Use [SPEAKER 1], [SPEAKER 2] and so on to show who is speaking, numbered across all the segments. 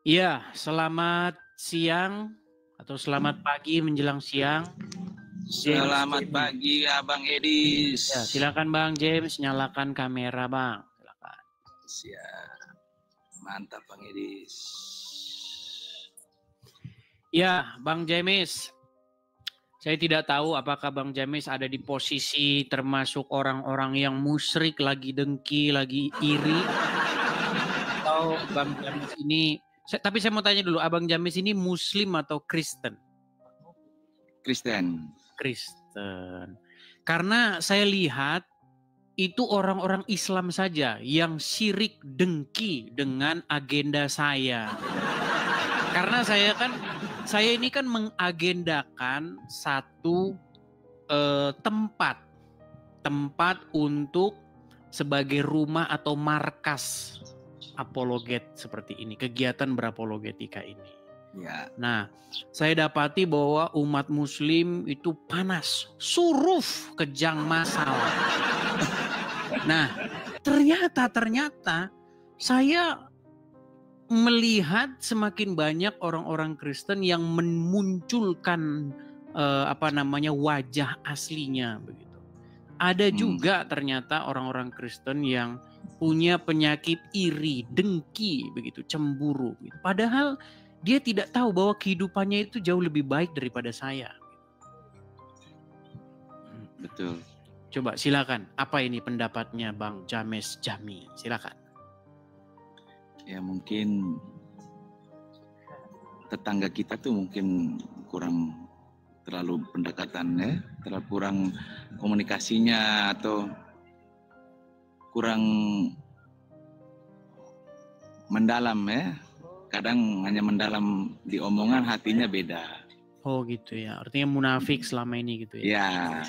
[SPEAKER 1] Iya, selamat siang atau selamat pagi menjelang siang, James.
[SPEAKER 2] Selamat pagi Abang Edis.
[SPEAKER 1] Ya, silakan Bang James, nyalakan kamera Bang. Silakan.
[SPEAKER 2] Siap. Mantap Bang Edis.
[SPEAKER 1] Ya, Bang James. Saya tidak tahu apakah Bang James ada di posisi termasuk orang-orang yang musyrik, lagi dengki, lagi iri, atau Bang James ini. Tapi saya mau tanya dulu, Abang James ini Muslim atau Kristen?
[SPEAKER 2] Kristen.
[SPEAKER 1] Kristen. Karena saya lihat itu orang-orang Islam saja yang syirik dengki dengan agenda saya. Karena saya ini kan mengagendakan satu tempat untuk sebagai rumah atau markas apologet seperti ini, kegiatan berapologetika ini.
[SPEAKER 2] Ya.
[SPEAKER 1] Nah, saya dapati bahwa umat Muslim itu panas, suruf, kejang masalah. Nah, ternyata saya melihat semakin banyak orang-orang Kristen yang memunculkan wajah aslinya begitu. Ada juga ternyata orang-orang Kristen yang punya penyakit iri, dengki begitu, cemburu gitu. Padahal dia tidak tahu bahwa kehidupannya itu jauh lebih baik daripada saya.
[SPEAKER 2] Betul.
[SPEAKER 1] Coba silakan, apa ini pendapatnya Bang James Jami? Silakan.
[SPEAKER 2] Ya mungkin tetangga kita tuh mungkin kurang terlalu pendekatannya, terlalu kurang komunikasinya atau kurang mendalam ya. Kadang hanya mendalam di omongan, hatinya beda.
[SPEAKER 1] Oh gitu ya, artinya munafik selama ini gitu ya.
[SPEAKER 2] Iya.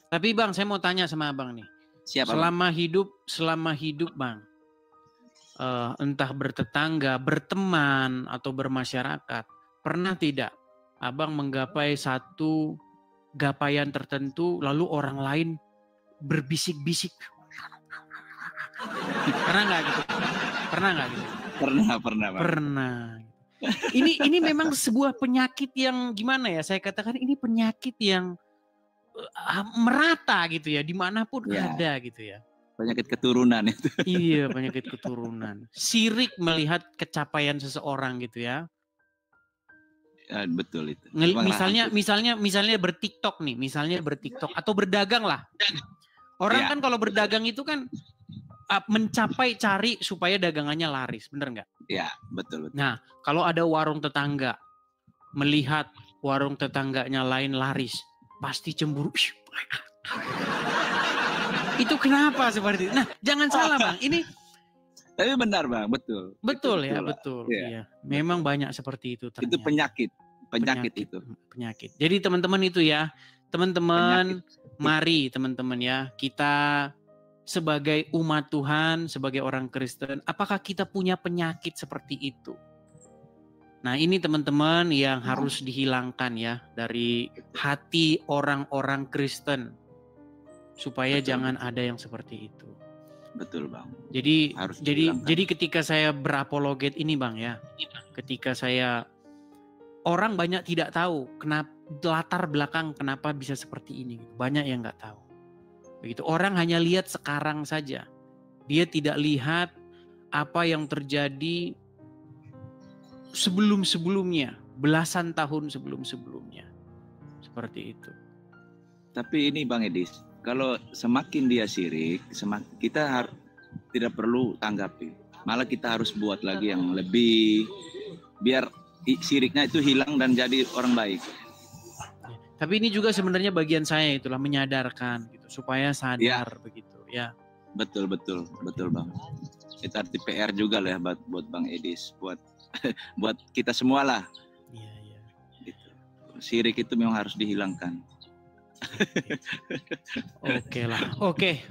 [SPEAKER 1] Tapi Bang, saya mau tanya sama Abang nih.
[SPEAKER 2] Siapa?
[SPEAKER 1] Selama hidup Bang, entah bertetangga, berteman atau bermasyarakat, pernah tidak Abang menggapai satu gapaian tertentu lalu orang lain berbisik-bisik? Pernah nggak gitu? Pernah. Ini memang sebuah penyakit yang gimana ya? Saya katakan ini penyakit yang merata gitu ya, dimanapun ada gitu ya.
[SPEAKER 2] Penyakit keturunan itu.
[SPEAKER 1] Iya, penyakit keturunan. Sirik melihat kecapaian seseorang gitu ya.
[SPEAKER 2] Ya, betul itu.
[SPEAKER 1] Misalnya berTikTok nih, atau berdagang lah. Orang kan kalau berdagang itu kan cari supaya dagangannya laris, bener nggak?
[SPEAKER 2] Ya, betul.
[SPEAKER 1] Nah, kalau ada warung tetangga, melihat warung tetangganya lain laris, pasti cemburu. Itu kenapa seperti itu? Nah, jangan salah Bang, ini.
[SPEAKER 2] Tapi benar Bang, betul.
[SPEAKER 1] Betul. Iya. Memang banyak seperti itu ternyata.
[SPEAKER 2] Itu penyakit itu.
[SPEAKER 1] Penyakit. Jadi teman-teman itu ya, teman-teman, mari teman-teman ya, kita sebagai umat Tuhan, sebagai orang Kristen, apakah kita punya penyakit seperti itu? Nah, ini teman-teman yang harus dihilangkan ya dari hati orang-orang Kristen, supaya jangan ada yang seperti itu.
[SPEAKER 2] Betul Bang.
[SPEAKER 1] Jadi ketika saya berapologet ini Bang ya, ketika orang banyak tidak tahu kenapa latar belakang kenapa bisa seperti ini, banyak yang nggak tahu. Begitu, orang hanya lihat sekarang saja. Dia tidak lihat apa yang terjadi sebelum-sebelumnya, belasan tahun sebelum-sebelumnya. Seperti itu.
[SPEAKER 2] Tapi ini Bang Edis, kalau semakin dia syirik, kita tidak perlu tanggapi. Malah kita harus buat lagi yang lebih, biar syiriknya itu hilang dan jadi orang baik.
[SPEAKER 1] Tapi ini juga sebenarnya bagian saya itulah menyadarkan gitu supaya sadar begitu ya. Betul
[SPEAKER 2] Bang. Itu arti PR juga lah buat Bang Edis, buat kita semua lah.
[SPEAKER 1] Iya.
[SPEAKER 2] Gitu. Syirik itu memang harus dihilangkan.
[SPEAKER 1] Oke.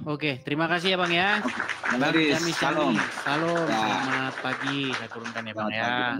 [SPEAKER 1] Terima kasih ya Bang ya.
[SPEAKER 2] Salam.
[SPEAKER 1] Selamat pagi. Saya turunkan ya Bang ya.